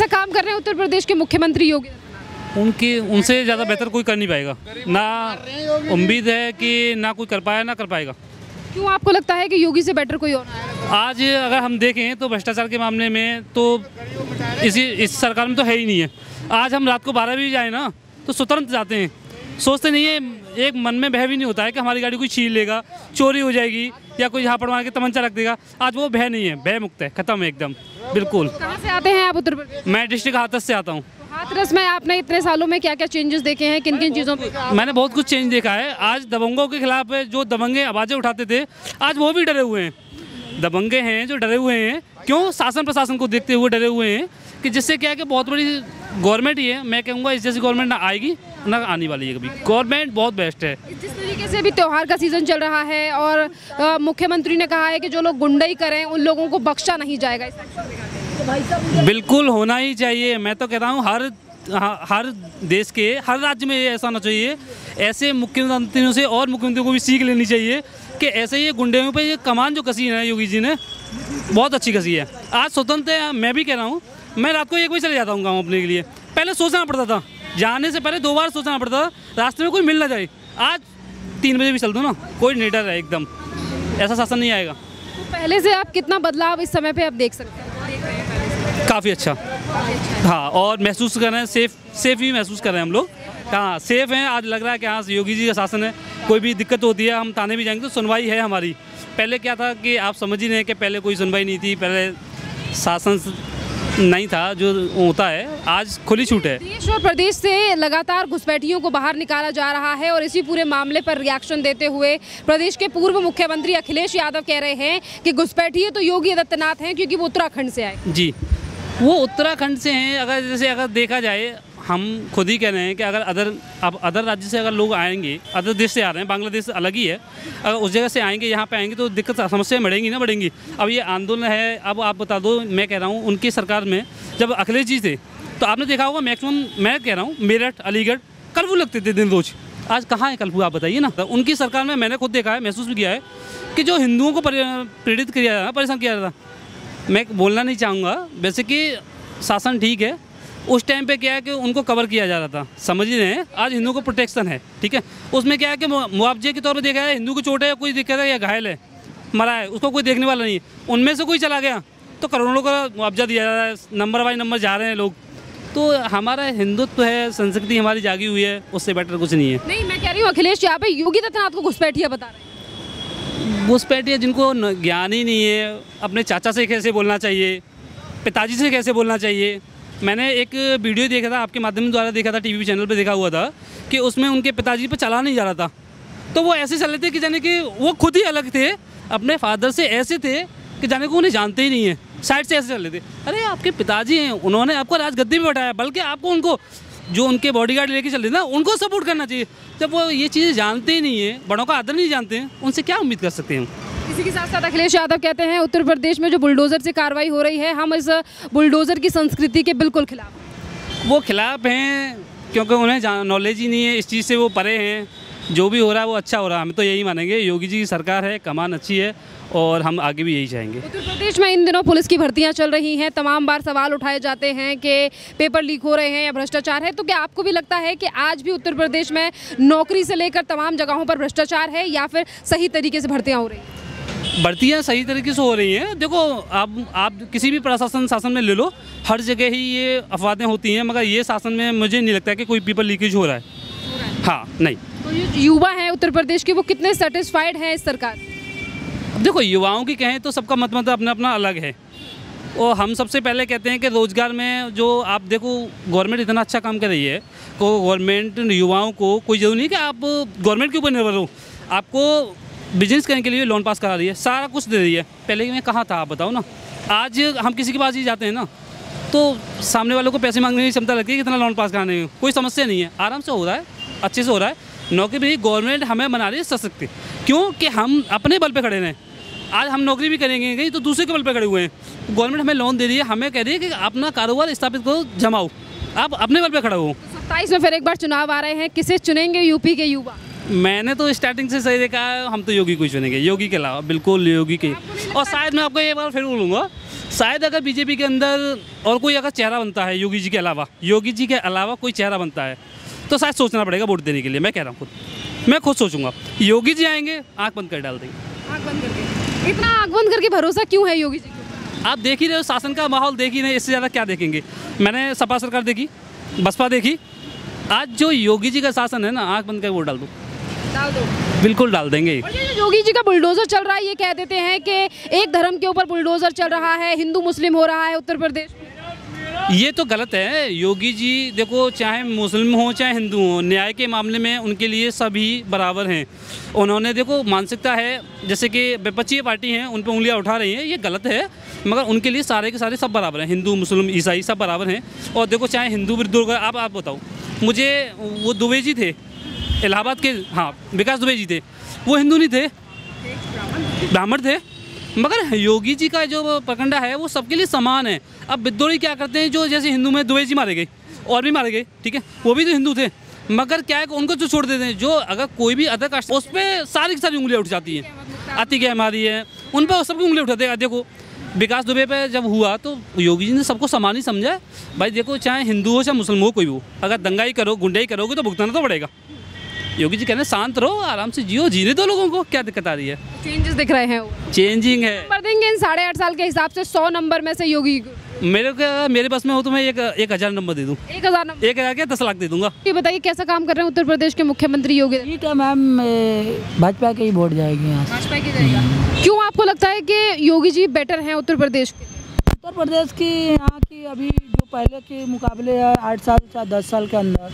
जैसा काम कर रहे हैं उत्तर प्रदेश के मुख्यमंत्री योगी, उनसे ज़्यादा बेहतर कोई कर नहीं पाएगा। ना उम्मीद है कि ना कोई कर पाया ना कर पाएगा। क्यों आपको लगता है कि योगी से बेटर कोई और है? आज अगर हम देखें तो भ्रष्टाचार के मामले में तो इस सरकार में तो है ही नहीं है। आज हम रात को 12 बजे जाए ना तो स्वतंत्र जाते हैं, सोचते नहीं है, एक मन में भय भी नहीं होता है कि हमारी गाड़ी कोई छीन लेगा, चोरी हो जाएगी या कोई झापड़ मार के तमंचा रख देगा। आज वो भय नहीं है, भय मुक्त है, खत्म है एकदम बिल्कुल। कहाँ से आते हैं आप उत्तर प्रदेश? मैं डिस्ट्रिक्ट हाथरस से आता हूँ। हाथरस में आपने इतने सालों में क्या क्या चेंजेस देखे हैं, किन किन चीज़ों पे? मैंने बहुत कुछ चेंज देखा है। आज दबंगों के खिलाफ जो दबंगे आवाज़ें उठाते थे, आज वो भी डरे हुए हैं। दबंगे हैं जो डरे हुए हैं, क्यों? शासन प्रशासन को देखते हुए डरे हुए हैं कि जिससे क्या है कि बहुत बड़ी गवर्नमेंट ही है। मैं कहूँगा इस जैसी गवर्नमेंट ना आएगी ना आने वाली है कभी। गवर्नमेंट बहुत बेस्ट है। जिस तरीके से अभी त्यौहार का सीजन चल रहा है और मुख्यमंत्री ने कहा है कि जो लोग गुंडाई करें उन लोगों को बख्शा नहीं जाएगा, बिल्कुल होना ही चाहिए। मैं तो कहता हूँ हर देश के हर राज्य में ऐसा होना चाहिए। ऐसे मुख्यमंत्रियों से और मुख्यमंत्रियों को भी सीख लेनी चाहिए कि ऐसे ये गुंडों पे ये कमान जो कसी है योगी जी ने, बहुत अच्छी कसी है। आज स्वतंत्र है, मैं भी कह रहा हूँ, मैं रात को 1 बजे चले जाता हूँ गाँव अपने के लिए। पहले सोचना पड़ता था, जाने से पहले 2 बार सोचना पड़ता था, रास्ते में कोई मिल ना जाए। आज 3 बजे भी चल दो ना, कोई निडर है एकदम, ऐसा शासन नहीं आएगा। तो पहले से आप कितना बदलाव इस समय पे आप देख सकते हैं? काफ़ी अच्छा, हाँ, और महसूस कर रहे हैं, सेफ भी महसूस कर रहे हैं हम लोग। हाँ, सेफ हैं। आज लग रहा है कि हाँ योगी जी का शासन है। कोई भी दिक्कत होती है हम थाने भी जाएंगे तो सुनवाई है हमारी। पहले क्या था कि आप समझ ही नहीं कि पहले कोई सुनवाई नहीं थी, पहले शासन नहीं था जो होता है। आज खुली छूट है। देश और प्रदेश से लगातार घुसपैठियों को बाहर निकाला जा रहा है और इसी पूरे मामले पर रिएक्शन देते हुए प्रदेश के पूर्व मुख्यमंत्री अखिलेश यादव कह रहे हैं कि घुसपैठिए तो योगी आदित्यनाथ हैं क्योंकि वो उत्तराखंड से आए। जी, वो उत्तराखंड से हैं। अगर देखा जाए, हम खुद ही कह रहे हैं कि अगर अदर राज्य से अगर लोग आएंगे, अदर देश से आ रहे हैं, बांग्लादेश अलग ही है, अगर उस जगह से आएंगे यहाँ पे आएंगे तो दिक्कत समस्याएं बढ़ेंगी। अब ये आंदोलन है, अब आप बता दो, मैं कह रहा हूँ उनकी सरकार में जब अखिलेश जी थे तो आपने देखा होगा मैक्सिमम, मैं कह रहा हूँ मेरठ, अलीगढ़ कर्फ्यू लगते थे दिन रोज। आज कहाँ है कर्फ्यू, आप बताइए ना। तो उनकी सरकार में मैंने खुद देखा है, महसूस भी किया है कि जो हिंदुओं को प्रेरित किया जा रहा, परेशान किया जा रहा। मैं बोलना नहीं चाहूँगा, वैसे कि शासन ठीक है, उस टाइम पे क्या है कि उनको कवर किया जा रहा था, समझ ही रहे हैं। आज हिंदुओं को प्रोटेक्शन है, ठीक है, उसमें क्या है कि मुआवजे के तौर पे देखा है, हिंदू को चोट है, कोई दिक्कत है या घायल है, मरा है, उसको कोई देखने वाला नहीं है। उनमें से कोई चला गया तो करोड़ों का मुआवजा दिया जा रहा है, नंबर बाई नंबर जा रहे हैं लोग। तो हमारा हिंदुत्व है, संस्कृति हमारी जागी हुई है, उससे बेटर कुछ नहीं है। नहीं, मैं कह रही हूँ अखिलेश यहाँ पे योगी आदित्यनाथ को घुसपैठिया बता रहे हैं। घुसपैठिया जिनको ज्ञान ही नहीं है, अपने चाचा से कैसे बोलना चाहिए, पिताजी से कैसे बोलना चाहिए। मैंने एक वीडियो देखा था, आपके माध्यम द्वारा देखा था, टीवी चैनल पे देखा हुआ था कि उसमें उनके पिताजी पे चला नहीं जा रहा था, तो वो ऐसे चल रहे थे कि जाने कि वो खुद ही अलग थे, अपने फादर से ऐसे थे कि जाने को उन्हें जानते ही नहीं है, साइड से ऐसे चल रहे थे। अरे आपके पिताजी हैं, उन्होंने आपको राजगद्दी में बैठाया, बल्कि आपको उनको जो उनके बॉडीगार्ड लेके चल रहे ना, उनको सपोर्ट करना चाहिए। जब वो ये चीज़ें जानते ही नहीं है, बड़ों का आदर नहीं जानते हैं, उनसे क्या उम्मीद कर सकते हैं। इसी के साथ साथ अखिलेश यादव कहते हैं उत्तर प्रदेश में जो बुलडोजर से कार्रवाई हो रही है, हम इस बुलडोजर की संस्कृति के बिल्कुल खिलाफ हैं। वो खिलाफ हैं क्योंकि उन्हें नॉलेज ही नहीं है इस चीज़ से, वो परे हैं। जो भी हो रहा है वो अच्छा हो रहा है, हम तो यही मानेंगे। योगी जी की सरकार है, कमान अच्छी है और हम आगे भी यही चाहेंगे। उत्तर प्रदेश में इन दिनों पुलिस की भर्तियां चल रही हैं, तमाम बार सवाल उठाए जाते हैं कि पेपर लीक हो रहे हैं या भ्रष्टाचार है, तो क्या आपको भी लगता है कि आज भी उत्तर प्रदेश में नौकरी से लेकर तमाम जगहों पर भ्रष्टाचार है या फिर सही तरीके से भर्तियाँ हो रही हैं? भर्तियाँ सही तरीके से हो रही हैं। देखो, आप किसी भी शासन में ले लो, हर जगह ही ये अफवाहें होती हैं, मगर ये शासन में मुझे नहीं लगता कि कोई पेपर लीकेज हो रहा है। हाँ, नहीं। तो ये युवा हैं उत्तर प्रदेश के, वो कितने सेटिस्फाइड हैं इस सरकार से? देखो, युवाओं की कहें तो सबका मत अपना अपना अलग है, और हम सबसे पहले कहते हैं कि रोज़गार में जो आप देखो, गवर्नमेंट इतना अच्छा काम कर रही है, तो गवर्नमेंट युवाओं को कोई जरूरी नहीं कि आप गवर्नमेंट के ऊपर निर्भर हो, आपको बिजनेस करने के लिए लोन पास करा रही है, सारा कुछ दे रही है। पहले मैं कहाँ था, आप बताओ ना। आज हम किसी के पास ही जाते हैं ना, तो सामने वालों को पैसे मांगने की क्षमता लगती है, कितना लोन पास कराने में कोई समस्या नहीं है, आराम से हो रहा है, अच्छे से हो रहा है। नौकरी भी गवर्नमेंट हमें बना रही है सशक्त, क्योंकि हम अपने बल पे खड़े हैं। आज हम नौकरी भी करेंगे कहीं तो दूसरे के बल पे खड़े हुए हैं। गवर्नमेंट हमें लोन दे रही है, हमें कह रही है कि अपना कारोबार स्थापित करो, जमाओ, आप अपने बल पे खड़े हो। 27 में फिर एक बार चुनाव आ रहे हैं, किसे चुनेंगे यूपी के युवा? मैंने तो स्टार्टिंग से सही देखा है, हम तो योगी को चुनेंगे, योगी के अलावा, बिल्कुल योगी के। और शायद मैं आपको ये बार फिर बोलूँगा शायद अगर बीजेपी के अंदर और कोई अगर चेहरा बनता है योगी जी के अलावा कोई चेहरा बनता है तो शायद सोचना पड़ेगा वोट देने के लिए। मैं कह रहा हूँ मैं खुद सोचूंगा। योगी जी आएंगे आंख बंद कर डाल देंगे। आंख बंद करके, इतना आंख बंद करके भरोसा क्यों है योगी जी को? आप देख ही रहे हो, शासन का माहौल देख ही रहे, इससे ज़्यादा क्या देखेंगे। मैंने सपा सरकार देखी, बसपा देखी, आज जो योगी जी का शासन है ना, आंख बंद करके वोट डाल दो बिल्कुल डाल देंगे। और ये जो योगी जी का बुलडोजर चल रहा है, ये कह देते हैं कि एक धर्म के ऊपर बुलडोजर चल रहा है, हिंदू मुस्लिम हो रहा है उत्तर प्रदेश में। ये तो गलत है। योगी जी देखो, चाहे मुस्लिम हो चाहे हिंदू हो, न्याय के मामले में उनके लिए सभी बराबर हैं। उन्होंने देखो मानसिकता है, जैसे कि विपक्षी पार्टी हैं उन पर उंगलियां उठा रही हैं, ये गलत है। मगर उनके लिए सारे के सारे सब बराबर हैं, हिंदू मुस्लिम ईसाई सब बराबर हैं। और देखो चाहे हिंदू विरुद्ध, आप बताओ मुझे, वो दुबे जी थे इलाहाबाद के, हाँ विकास दुबे जी थे, वो हिंदू नहीं थे, ब्राह्मण थे। मगर योगी जी का जो प्रकंडा है वो सबके लिए समान है। अब विद्रोही क्या करते हैं, जो जैसे हिंदू में दुबे जी मारे गए और भी मारे गए, ठीक है, वो भी तो हिंदू थे, मगर क्या है कि उनको तो छोड़ देते हैं। जो अगर कोई भी अदर कास्ट, उस पर सारी की सारी उंगलियाँ उठ जाती हैं। अतिक हमारी है, उन पर सबकी उंगलियाँ उठाते हैं। देखो विकास दुबे पे जब हुआ तो योगी जी ने सबको समान ही समझा। भाई देखो चाहे हिंदू हो चाहे मुस्लिम हो, कोई हो, अगर दंगाई करो गुंडाई करोगे तो भुगताना तो पड़ेगा। योगी जी कहने शांत रहो, आराम से जियो, जीने दो लोगों को, क्या दिक्कत आ रही है। चेंजेस दिख रहे हैं, चेंजिंग है। नंबर देंगे इन 8.5 साल के हिसाब से 100 नंबर में से योगी को? मेरे बस में हो तो मैं 1000 नंबर दे दूँ। 1000 नंबर? 1000 क्या 10 लाख दे दूंगा। ये बताइए कैसा काम कर रहे हैं उत्तर प्रदेश के मुख्यमंत्री योगी? ठीक है मैम, भाजपा की ही वोट जाएगी यहाँ से। भाजपा की जाएगा। क्यों आपको लगता है कि योगी जी बेटर हैं उत्तर प्रदेश के? उत्तर प्रदेश की यहाँ की अभी जो पहले के मुकाबले है 8 साल या 10 साल के अंदर,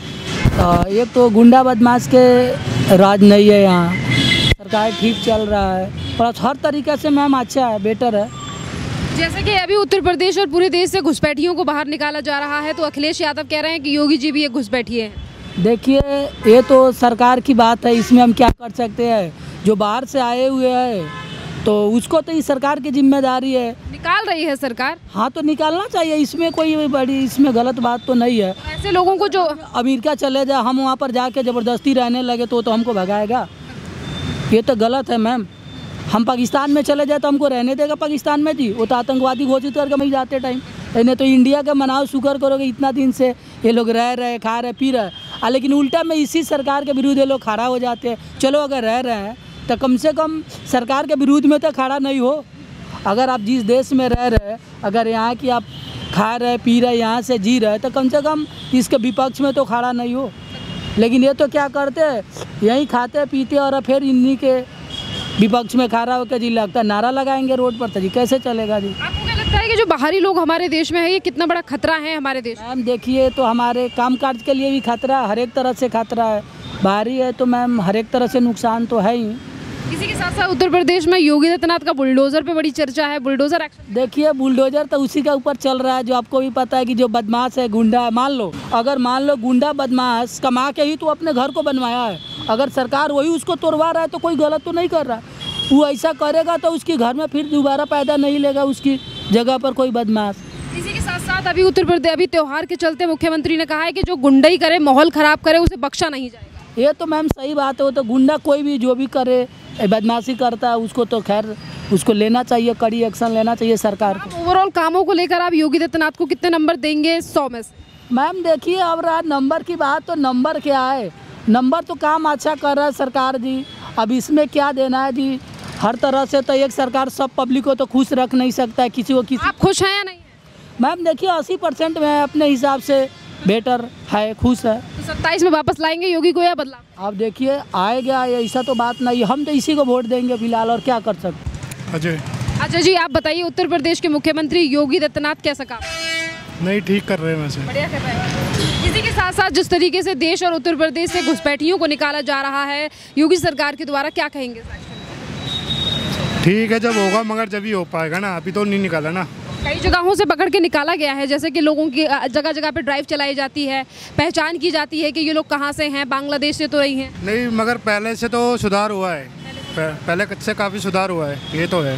एक तो गुंडा बदमाश के राज नहीं है यहाँ, सरकार ठीक चल रहा है, प्लस हर तरीके से मैम अच्छा है, बेटर है। जैसे कि अभी उत्तर प्रदेश और पूरे देश से घुसपैठियों को बाहर निकाला जा रहा है, तो अखिलेश यादव कह रहे हैं कि योगी जी भी एक घुसपैठिए हैं। देखिए ये तो सरकार की बात है, इसमें हम क्या कर सकते हैं। जो बाहर से आए हुए हैं तो उसको तो इस सरकार की जिम्मेदारी है, निकाल रही है सरकार। हाँ तो निकालना चाहिए, इसमें कोई बड़ी इसमें गलत बात तो नहीं है। ऐसे लोगों को जो अमेरिका चले जाए, हम वहाँ पर जाके ज़बरदस्ती रहने लगे तो हमको भगाएगा, ये तो गलत है मैम। हम पाकिस्तान में चले जाए तो हमको रहने देगा पाकिस्तान में जी? वो तो आतंकवादी घोषित करके वहीं जाते टाइम। नहीं तो इंडिया का मनाओ, शुक्र करोगे इतना दिन से ये लोग रह रहे, खा रहे, पी रहे, लेकिन उल्टा में इसी सरकार के विरुद्ध ये लोग खड़ा हो जाते हैं। चलो अगर रह रहे हैं तो कम से कम सरकार के विरुद्ध में तो खड़ा नहीं हो। अगर आप जिस देश में रह रहे, अगर यहाँ की आप खा रहे पी रहे, यहाँ से जी रहे, तो कम से कम इसके विपक्ष में तो खड़ा नहीं हो। लेकिन ये तो क्या करते हैं, यहीं खाते पीते और फिर इन्हीं के विपक्ष में खड़ा होकर जी लगता नारा लगाएंगे रोड पर, तो जी कैसे चलेगा जी? आपको क्या लगता है कि जो बाहरी लोग हमारे देश में है, ये कितना बड़ा खतरा है हमारे देश? मैम देखिए, तो हमारे कामकाज के लिए भी खतरा, हर एक तरह से खतरा है। बाहरी है तो मैम हर एक तरह से नुकसान तो है ही। इसी के साथ साथ उत्तर प्रदेश में योगी आदित्यनाथ का बुलडोजर पे बड़ी चर्चा है, बुलडोजर एक्शन। देखिए बुलडोजर तो उसी के ऊपर चल रहा है जो आपको भी पता है कि जो बदमाश है, गुंडा है। मान लो गुंडा बदमाश कमा के ही तो अपने घर को बनवाया है, अगर सरकार वही उसको तोड़वा रहा है तो कोई गलत तो नहीं कर रहा। वो ऐसा करेगा तो उसके घर में फिर दोबारा पैदा नहीं लेगा उसकी जगह पर कोई बदमाश। इसी के साथ साथ अभी उत्तर प्रदेश अभी त्योहार के चलते मुख्यमंत्री ने कहा है कि जो गुंडई करे, माहौल खराब करे, उसे बख्शा नहीं जाएगा। ये तो मैम सही बात है, वो तो गुंडा कोई भी जो भी करे, बदमाशी करता है, उसको तो खैर उसको लेना चाहिए, कड़ी एक्शन लेना चाहिए सरकार को। ओवरऑल कामों को लेकर आप योगी आदित्यनाथ को कितने नंबर देंगे 100 में से? मैम देखिए, अब रहा नंबर की बात, तो नंबर क्या है, नंबर तो काम अच्छा कर रहा है सरकार जी। अब इसमें क्या देना है जी, हर तरह से तो एक सरकार सब पब्लिक को तो खुश रख नहीं सकता है, किसी को किसी। आप खुश हैं या नहीं? मैम देखिए 80% में अपने हिसाब से बेटर है, खुश है। तो 27 में वापस लाएंगे योगी को या बदलाव? आप देखिए आएगा, ऐसा तो बात नहीं, हम तो इसी को वोट देंगे फिलहाल, और क्या कर सकते। अजय जी आप बताइए, उत्तर प्रदेश के मुख्यमंत्री योगी आदित्यनाथ कैसा काम? नहीं, ठीक कर रहे हैं वैसे। बढ़िया कर रहे हैं। इसी के साथ साथ जिस तरीके से देश और उत्तर प्रदेश से घुसपैठियों को निकाला जा रहा है योगी सरकार के द्वारा, क्या कहेंगे? ठीक है, जब होगा, मगर जब ही हो पाएगा ना, अभी तो नहीं निकाला ना। कई जगहों से पकड़ के निकाला गया है, जैसे कि लोगों की जगह जगह पे ड्राइव चलाई जाती है, पहचान की जाती है कि ये लोग कहाँ से हैं, बांग्लादेश से तो नहीं हैं। नहीं, मगर पहले से तो सुधार हुआ है, पहले से काफ़ी सुधार हुआ है, ये तो है।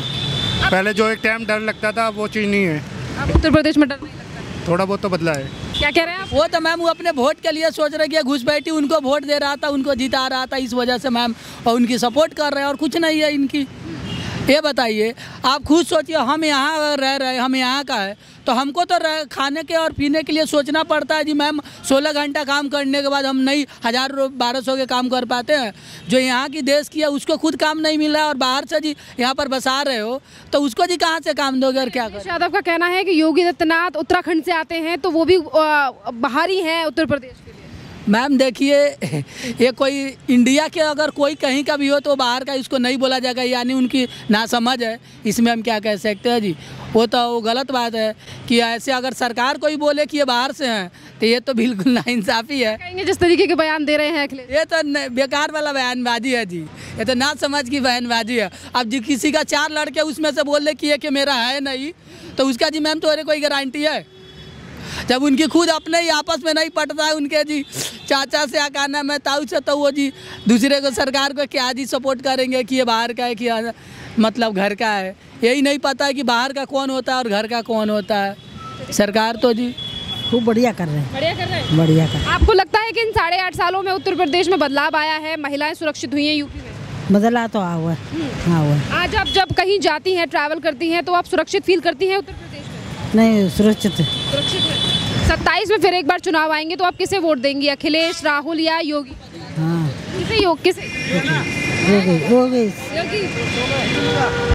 पहले जो एक टाइम डर लगता था वो चीज़ नहीं है। अब उत्तर प्रदेश में डर नहीं लगता? थोड़ा बहुत तो बदला है। क्या कह रहे हैं आप? वो तो मैम वो अपने वोट के लिए सोच रहे कि घुसपैठी उनको वोट दे रहा था, उनको जिता रहा था, इस वजह से मैम और उनकी सपोर्ट कर रहे हैं, और कुछ नहीं है इनकी। ये बताइए, आप खुद सोचिए, हम यहाँ रह रहे, हम यहाँ का है तो हमको तो खाने के और पीने के लिए सोचना पड़ता है जी मैम। 16 घंटा काम करने के बाद हम नहीं 1000-1200 के काम कर पाते हैं। जो यहाँ की देश की है उसको खुद काम नहीं मिल रहा है और बाहर से जी यहाँ पर बसा रहे हो तो उसको जी कहाँ से काम दोगे और क्या करें। यादव का कहना है कि योगी आदित्यनाथ उत्तराखंड से आते हैं तो वो भी बाहर ही हैं उत्तर प्रदेश के लिए। मैम देखिए, ये कोई इंडिया के अगर कोई कहीं का भी हो तो बाहर का इसको नहीं बोला जाएगा, यानी उनकी नासमझ है, इसमें हम क्या कह सकते हैं जी। वो तो वो गलत बात है कि ऐसे अगर सरकार कोई बोले कि ये बाहर से हैं तो ये तो बिल्कुल नाइंसाफ़ी है। कहेंगे जिस तरीके के बयान दे रहे हैं अखिलेश, ये तो बेकार वाला बयानबाजी है जी, ये तो ना समझ की बयानबाजी है। अब जी किसी का 4 लड़के उसमें से बोल रहे कि ये कि मेरा है नहीं तो उसका जी मैम तो कोई गारंटी है? जब उनकी खुद अपने ही आपस में नहीं पटता है, उनके जी चाचा से आकाना में ताऊ से, तो वो जी दूसरे को सरकार को क्या जी सपोर्ट करेंगे कि ये बाहर का है कि मतलब घर का है। यही नहीं पता है कि बाहर का कौन होता है और घर का कौन होता है। सरकार तो जी खूब बढ़िया कर रहे हैं, बढ़िया कर रहे हैं, बढ़िया कर। आपको लगता है कि इन 8.5 सालों में उत्तर प्रदेश में बदलाव आया है, महिलाएं सुरक्षित हुई हैं यूपी में? बदला तो आ हुआ है, हाँ हुआ है। आज आप जब कहीं जाती हैं, ट्रैवल करती हैं तो आप सुरक्षित फील करती हैं उत्तर प्रदेश में? नहीं, सुरक्षित है। सुरक्षित है। 27 में फिर एक बार चुनाव आएंगे तो आप किसे वोट देंगी, अखिलेश, राहुल या योगी? हाँ, किसे? हो गई योगी।